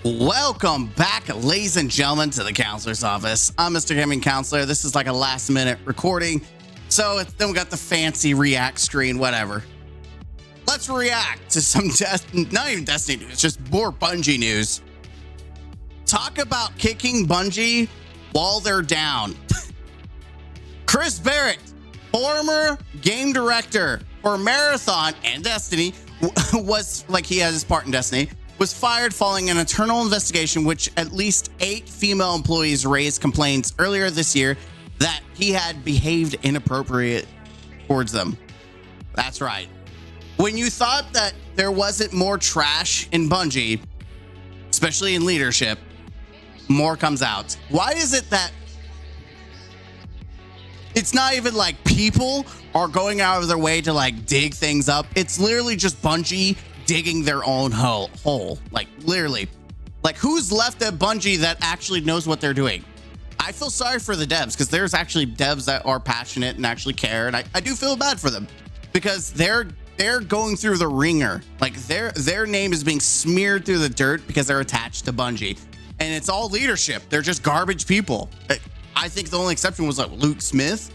Welcome back, ladies and gentlemen, to the counselor's office. I'm Mr. Gaming Counselor. This is like a last minute recording, so then we got the fancy react screen, whatever. Let's react to some not even Destiny news, just more Bungie news. Talk about kicking Bungie while they're down. Chris Barrett, former game director for Marathon and Destiny, was like he has his part in Destiny, was fired following an internal investigation which at least 8 female employees raised complaints earlier this year that he had behaved inappropriate towards them. That's right. When you thought that there wasn't more trash in Bungie, especially in leadership, more comes out. Why is it that it's not even like people are going out of their way to like dig things up? It's literally just Bungie digging their own hole. Like literally, like who's left at Bungie that actually knows what they're doing? I feel sorry for the devs, because there's actually devs that are passionate and actually care, and I do feel bad for them because they're going through the ringer. Like their name is being smeared through the dirt because they're attached to Bungie, and it's all leadership. They're just garbage people. I think the only exception was like Luke Smith.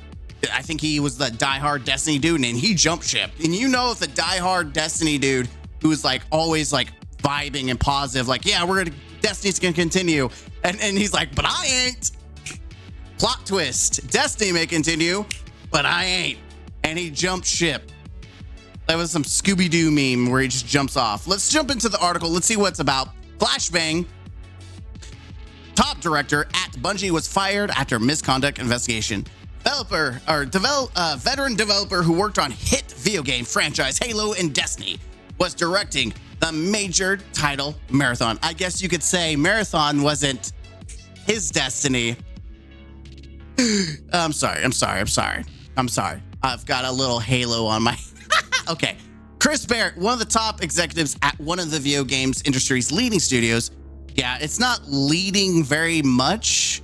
I think he was the diehard Destiny dude, and he jumped ship. And you know, if the diehard Destiny dude who was like always like vibing and positive, like, yeah, Destiny's gonna continue, and he's like, but I ain't. Plot twist, Destiny may continue, but I ain't. And he jumped ship. That was some Scooby-Doo meme where he just jumps off. Let's jump into the article. Let's see what it's about. Flashbang. Top director at Bungie was fired after misconduct investigation. Veteran developer who worked on hit video game franchise Halo and Destiny was directing the major title Marathon. I guess you could say Marathon wasn't his Destiny. I'm sorry. I've got a little Halo on my... Okay. Chris Barrett, one of the top executives at one of the video games industry's leading studios. Yeah, it's not leading very much.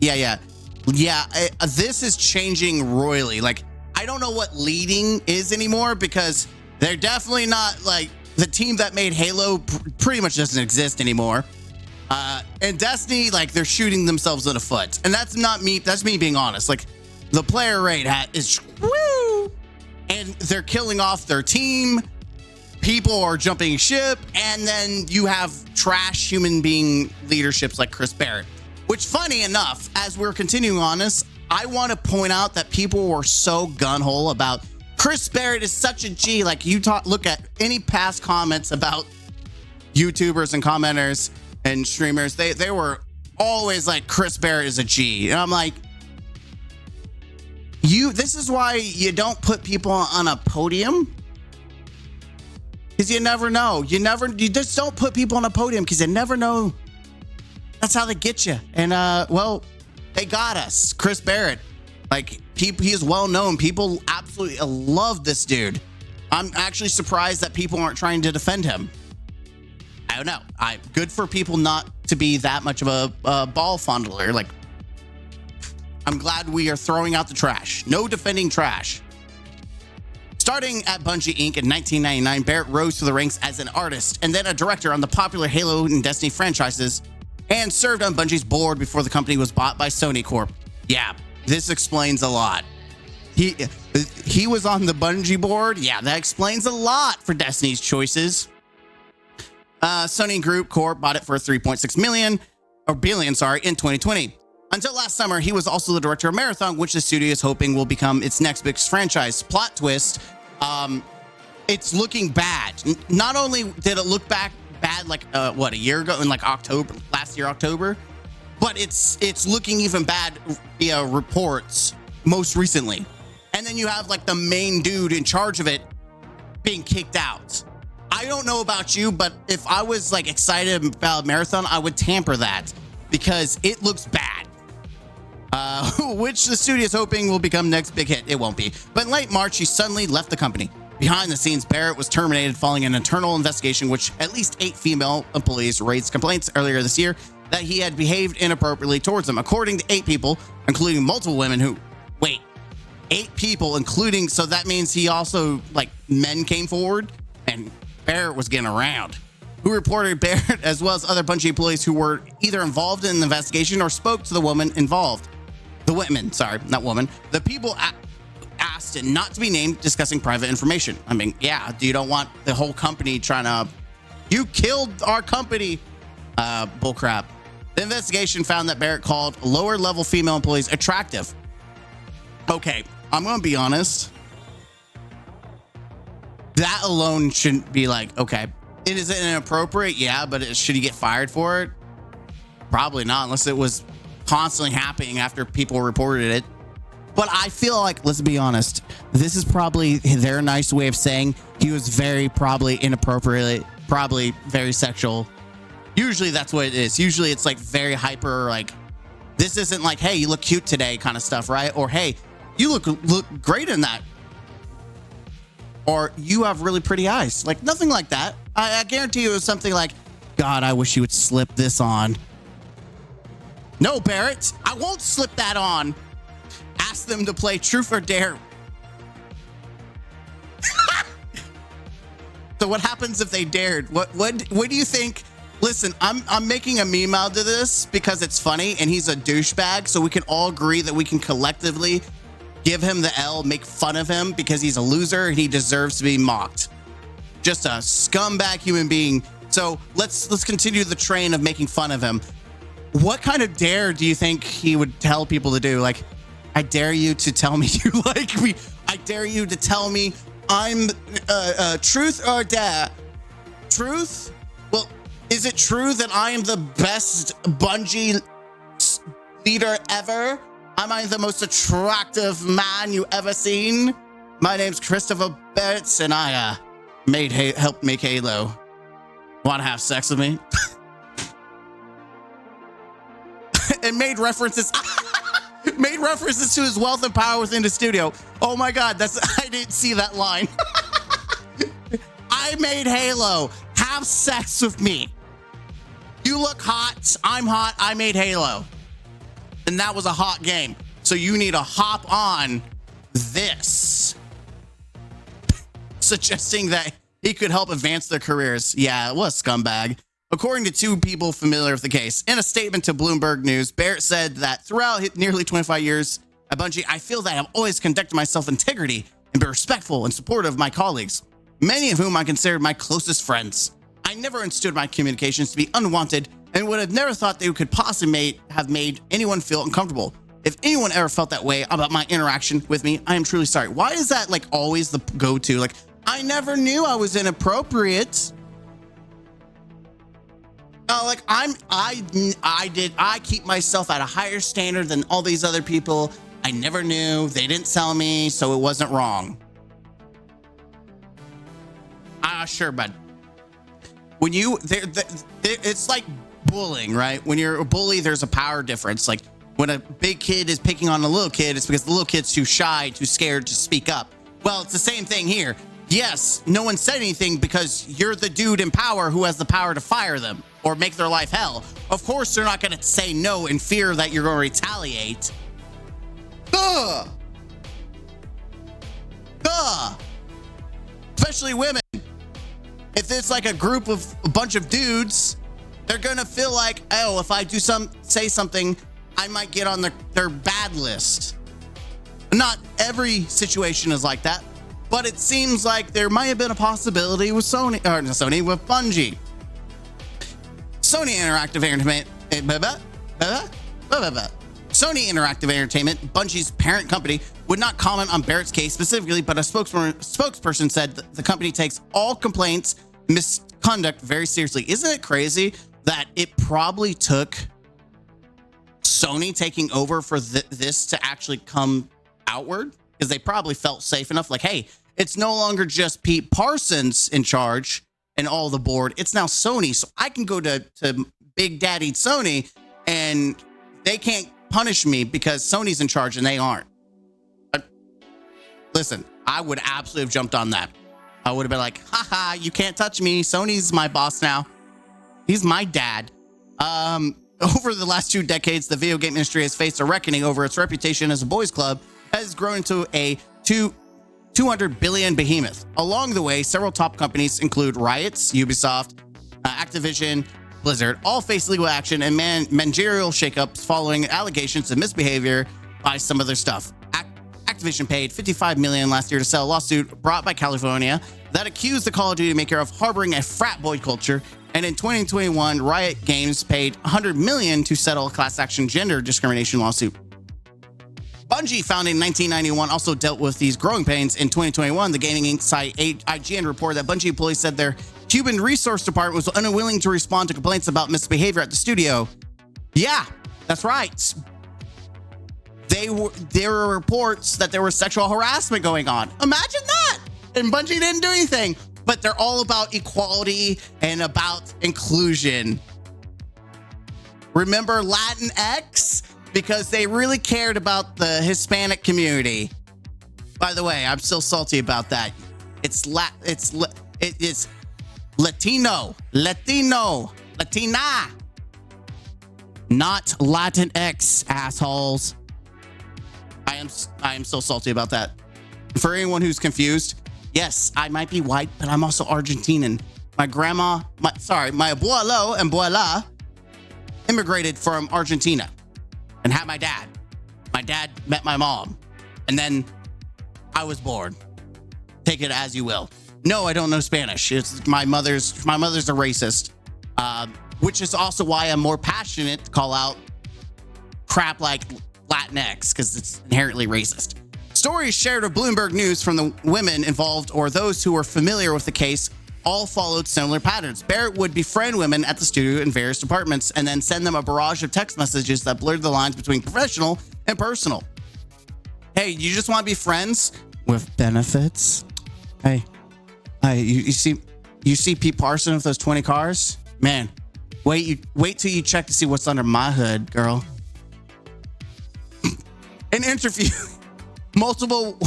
Yeah. This is changing royally. Like, I don't know what leading is anymore, because they're definitely not like the team that made Halo pretty much doesn't exist anymore. And Destiny, like, they're shooting themselves in the foot. And that's not me. That's me being honest. Like, the player rate is woo, and they're killing off their team. People are jumping ship, and then you have trash human being leaderships like Chris Barrett. Which, funny enough, as we're continuing on this, I want to point out that people were so gun-ho about Chris Barrett is such a G. Like, look at any past comments about YouTubers and commenters and streamers. They were always like, Chris Barrett is a G. And I'm like, this is why you don't put people on a podium. Because you never know. You just don't put people on a podium, because you never know. That's how they get you. And, well, they got us. Chris Barrett. Like, he is well known. People absolutely love this dude. I'm actually surprised that people aren't trying to defend him. I don't know. Good for people not to be that much of a ball fondler. Like, I'm glad we are throwing out the trash. No defending trash. Starting at Bungie Inc. in 1999, Barrett rose through the ranks as an artist and then a director on the popular Halo and Destiny franchises, and served on Bungie's board before the company was bought by Sony Corp. Yeah, this explains a lot. He was on the Bungie board. Yeah, that explains a lot for Destiny's choices. Sony Group Corp bought it for $3.6 billion in 2020. Until last summer, he was also the director of Marathon, which the studio is hoping will become its next big franchise. Plot twist, it's looking bad. Not only did it look bad like a year ago, in like last year October, but it's looking even bad via reports most recently. And then you have like the main dude in charge of it being kicked out. I don't know about you, but if I was like excited about Marathon, I would tamper that because it looks bad. Which the studio is hoping will become next big hit. It won't be. But in late March, he suddenly left the company. Behind the scenes, Barrett was terminated following an internal investigation, which at least 8 female employees raised complaints earlier this year that he had behaved inappropriately towards them. According to 8 people, including multiple women who... Wait, 8 people, including... So that means he also, like, men came forward and Barrett was getting around. who reported Barrett as well as other Bungie employees who were either involved in the investigation or spoke to the woman involved. The women, sorry, not woman. The people asked not to be named discussing private information. I mean, yeah, you don't want the whole company trying to, you killed our company. Bullcrap. The investigation found that Barrett called lower level female employees attractive. Okay, I'm going to be honest. That alone shouldn't be like, okay, it is inappropriate. Yeah, but should he get fired for it? Probably not, unless it was constantly happening after people reported it. But I feel like, let's be honest, this is probably their nice way of saying he was very probably inappropriate, probably very sexual. Usually that's what it is. Usually it's like very hyper, like this isn't like, hey, you look cute today kind of stuff, right? Or hey, you look great in that. Or you have really pretty eyes. Like nothing like that. I guarantee you it was something like, God, I wish you would slip this on. No, Barrett, I won't slip that on. Ask them to play Truth or Dare. So what happens if they dared? What do you think? Listen, I'm making a meme out of this because it's funny and he's a douchebag. So we can all agree that we can collectively give him the L, make fun of him because he's a loser and he deserves to be mocked. Just a scumbag human being. So let's continue the train of making fun of him. What kind of dare do you think he would tell people to do? Like, I dare you to tell me you like me. I dare you to tell me I'm truth or dare. Truth? Well, is it true that I am the best Bungie leader ever? Am I the most attractive man you ever seen? My name's Christopher Barrett, and I helped make Halo. Want to have sex with me? And made references to his wealth and power within the studio. Oh my God, I didn't see that line. I made Halo. Have sex with me. You look hot. I'm hot. I made Halo. And that was a hot game. So you need to hop on this. Suggesting that he could help advance their careers. Yeah, it was Scumbag. According to two people familiar with the case, in a statement to Bloomberg News, Barrett said that throughout nearly 25 years at Bungie, I feel that I've always conducted myself with integrity and been respectful and supportive of my colleagues, many of whom I considered my closest friends. I never understood my communications to be unwanted and would have never thought they could possibly have made anyone feel uncomfortable. If anyone ever felt that way about my interaction with me, I am truly sorry. Why is that like always the go-to? Like, I never knew I was inappropriate. Like I keep myself at a higher standard than all these other people. I never knew. They didn't tell me, so it wasn't wrong. Sure, bud. When it's like bullying, right? When you're a bully, there's a power difference. Like when a big kid is picking on a little kid, it's because the little kid's too shy, too scared to speak up. Well, it's the same thing here. Yes, no one said anything because you're the dude in power who has the power to fire them or make their life hell. Of course, they're not going to say no in fear that you're going to retaliate. Ugh. Ugh. Especially women. If it's like a bunch of dudes, they're going to feel like, oh, if I say something, I might get on their bad list. Not every situation is like that. But it seems like there might have been a possibility with with Bungie. Sony Interactive Entertainment, Bungie's parent company, would not comment on Barrett's case specifically, but a spokesperson said that the company takes all complaints, misconduct very seriously. Isn't it crazy that it probably took Sony taking over for this to actually come outward? Because they probably felt safe enough, like, hey, it's no longer just Pete Parsons in charge and all the board. It's now Sony. So I can go to Big Daddy Sony and they can't punish me because Sony's in charge and they aren't. Listen, I would absolutely have jumped on that. I would have been like, haha, you can't touch me. Sony's my boss now. He's my dad. Over the last 2 decades, the video game industry has faced a reckoning over its reputation as a boys club has grown into a 200 billion behemoth. Along the way, several top companies include Riot's, Ubisoft, Activision, Blizzard all face legal action and managerial shakeups following allegations of misbehavior by some of their stuff. Activision paid $55 million last year to settle a lawsuit brought by California that accused the Call of Duty maker of harboring a frat boy culture. And in 2021, Riot Games paid $100 million to settle a class action gender discrimination lawsuit. Bungie, founded in 1991, also dealt with these growing pains. In 2021, the gaming Inc. site IGN reported that Bungie employees said their human resource department was unwilling to respond to complaints about misbehavior at the studio. Yeah, that's right. There were reports that there was sexual harassment going on. Imagine that. And Bungie didn't do anything. But they're all about equality and about inclusion. Remember Latinx? Because they really cared about the Hispanic community. By the way, I'm still salty about that. It's Latino, Latina, not Latinx, assholes. I am so salty about that. For anyone who's confused, yes, I might be white, but I'm also Argentinian. My grandma, my abuelo and abuela immigrated from Argentina and had my dad. My dad met my mom, and then I was born. Take it as you will. No, I don't know Spanish. It's my mother's a racist, which is also why I'm more passionate to call out crap like Latinx, because it's inherently racist. Stories shared with Bloomberg News from the women involved or those who were familiar with the case all followed similar patterns. Barrett would befriend women at the studio in various departments and then send them a barrage of text messages that blurred the lines between professional and personal. Hey, you just want to be friends with benefits? Hey, you see Pete Parson with those 20 cars? Man, wait till you check to see what's under my hood, girl. In an interview, multiple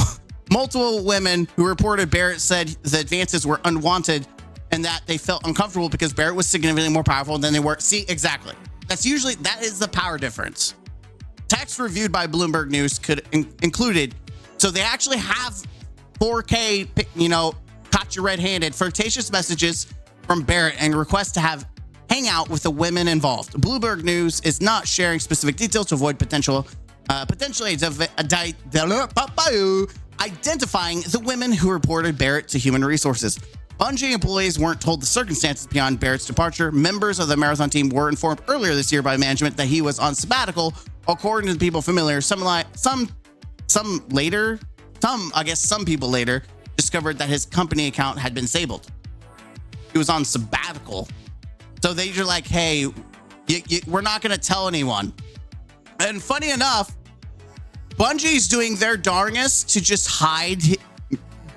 women who reported Barrett said the advances were unwanted and that they felt uncomfortable because Barrett was significantly more powerful than they were. See, exactly. That is the power difference. Text reviewed by Bloomberg News included, so they actually have 4K, caught you red-handed, flirtatious messages from Barrett and requests to hang out with the women involved. Bloomberg News is not sharing specific details to avoid potentially identifying the women who reported Barrett to Human Resources. Bungie employees weren't told the circumstances beyond Barrett's departure. Members of the marathon team were informed earlier this year by management that he was on sabbatical. According to the people familiar, some people later discovered that his company account had been disabled. He was on sabbatical. So they're like, hey, we're not going to tell anyone. And funny enough, Bungie's doing their darndest to just hide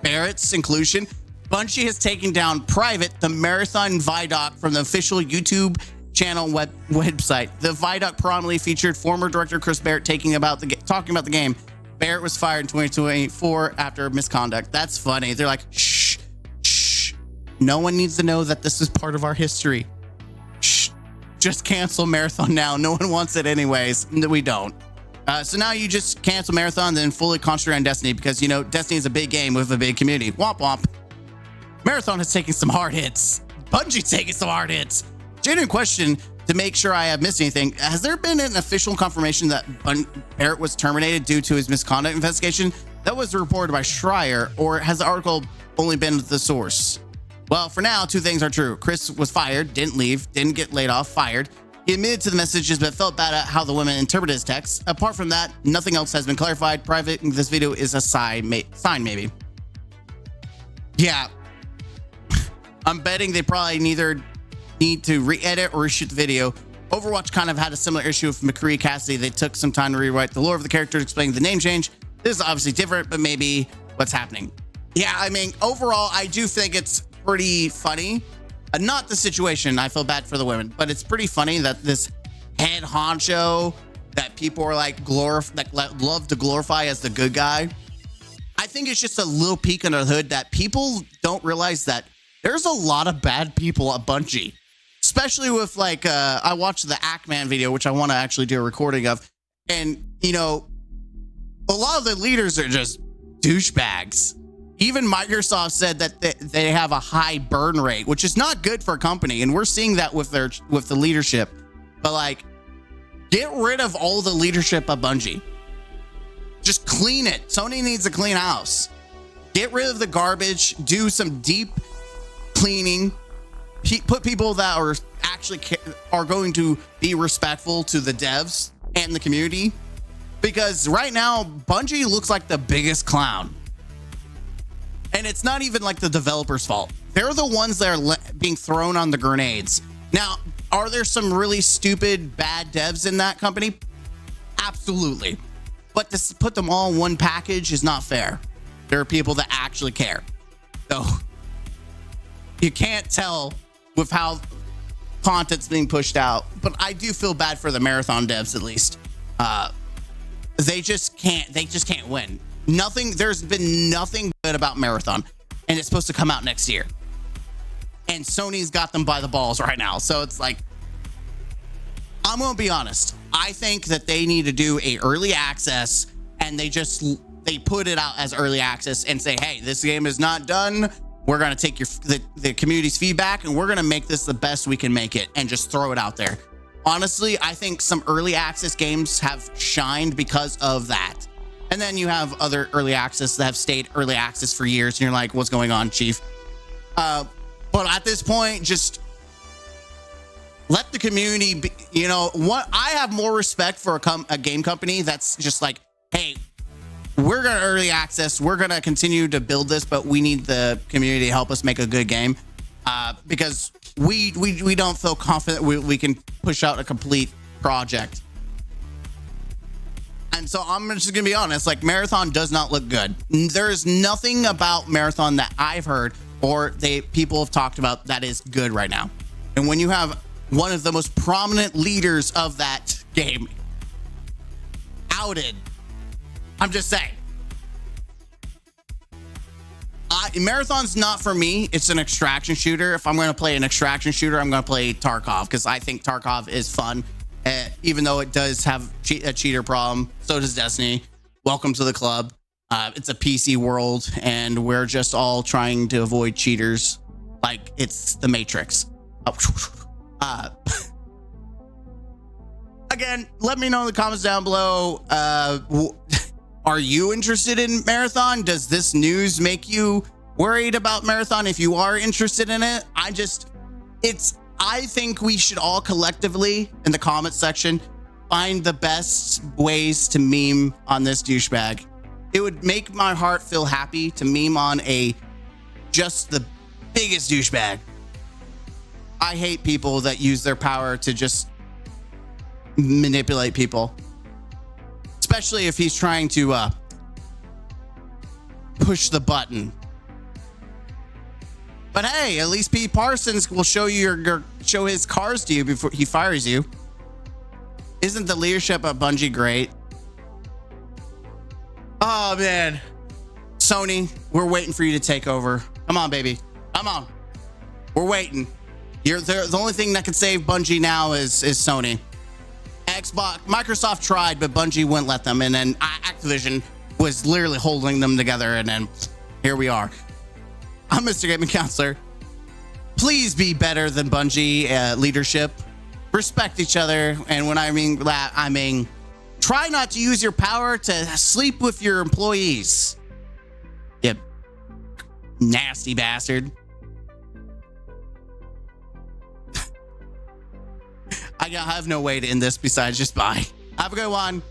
Barrett's inclusion. Bungie has taken down private the Marathon Vidoc from the official YouTube channel website. The Vidoc prominently featured former director Chris Barrett talking about the game. Barrett was fired in 2024 after misconduct. That's funny. They're like, shh. No one needs to know that this is part of our history. Shh. Just cancel Marathon now. No one wants it anyways. We don't. So now you just cancel Marathon, then fully concentrate on Destiny because, Destiny is a big game with a big community. Womp womp. Marathon has taken some hard hits. Bungie's taking some hard hits. Genuine question to make sure I have missed anything. Has there been an official confirmation that Barrett was terminated due to his misconduct investigation? That was reported by Schreier, or has the article only been the source? Well, for now, two things are true. Chris was fired, didn't leave, didn't get laid off, fired. He admitted to the messages, but felt bad at how the women interpreted his text. Apart from that, nothing else has been clarified. Private, this video is a sign maybe. Yeah. I'm betting they probably neither need to re-edit or reshoot the video. Overwatch kind of had a similar issue with McCree Cassidy. They took some time to rewrite the lore of the character to explain the name change. This is obviously different, but maybe what's happening. Yeah, I mean, overall, I do think it's pretty funny. Not the situation. I feel bad for the women, but it's pretty funny that this head honcho that people are like love to glorify as the good guy. I think it's just a little peek under the hood that people don't realize that there's a lot of bad people at Bungie, especially with I watched the Ackman video, which I want to actually do a recording of. And, a lot of the leaders are just douchebags. Even Microsoft said that they have a high burn rate, which is not good for a company. And we're seeing that with the leadership. But like, get rid of all the leadership of Bungie. Just clean it. Sony needs a clean house. Get rid of the garbage. Do some deep cleaning. Put people that are actually are going to be respectful to the devs and the community. Because right now, Bungie looks like the biggest clown. And it's not even like the developers' fault. They're the ones that are being thrown on the grenades. Now, are there some really stupid, bad devs in that company? Absolutely. But to put them all in one package is not fair. There are people that actually care. So you can't tell with how content's being pushed out. But I do feel bad for the Marathon devs, at least. They just can't win. There's been nothing good about Marathon, and it's supposed to come out next year. And Sony's got them by the balls right now. So it's like, I'm going to be honest. I think that they need to do a early access, and they put it out as early access and say, hey, this game is not done. We're going to take the community's feedback, and we're going to make this the best we can make it, and just throw it out there. Honestly, I think some early access games have shined because of that. And then you have other early access that have stayed early access for years. And you're like, what's going on, Chief? But at this point, just let the community be, what I have more respect for a game company that's just like, hey, we're going to early access. We're going to continue to build this, but we need the community to help us make a good game. Because we don't feel confident we can push out a complete project. And so I'm just going to be honest, like, Marathon does not look good. There's nothing about Marathon that I've heard or people have talked about that is good right now. And when you have one of the most prominent leaders of that game outed, I'm just saying. Marathon's not for me. It's an extraction shooter. If I'm going to play an extraction shooter, I'm going to play Tarkov because I think Tarkov is fun. Even though it does have a cheater problem, so does Destiny. Welcome to the club. It's a PC world, and we're just all trying to avoid cheaters like it's the Matrix. Again, let me know in the comments down below. Are you interested in Marathon? Does this news make you worried about Marathon? If you are interested in it, I think we should all collectively in the comments section find the best ways to meme on this douchebag. It would make my heart feel happy to meme on just the biggest douchebag. I hate people that use their power to just manipulate people, especially if he's trying to push the button. But hey, at least Pete Parsons will show his cars to you before he fires you. Isn't the leadership of Bungie great? Oh man, Sony, we're waiting for you to take over. Come on, baby, come on. We're waiting. The only thing that can save Bungie now is Sony. Microsoft tried, but Bungie wouldn't let them, and then Activision was literally holding them together, and then here we are. I'm Mr. Gaming Counselor. Please be better than Bungie leadership. Respect each other. And when I mean that, I mean, try not to use your power to sleep with your employees. You nasty bastard. I have no way to end this besides just bye. Have a good one.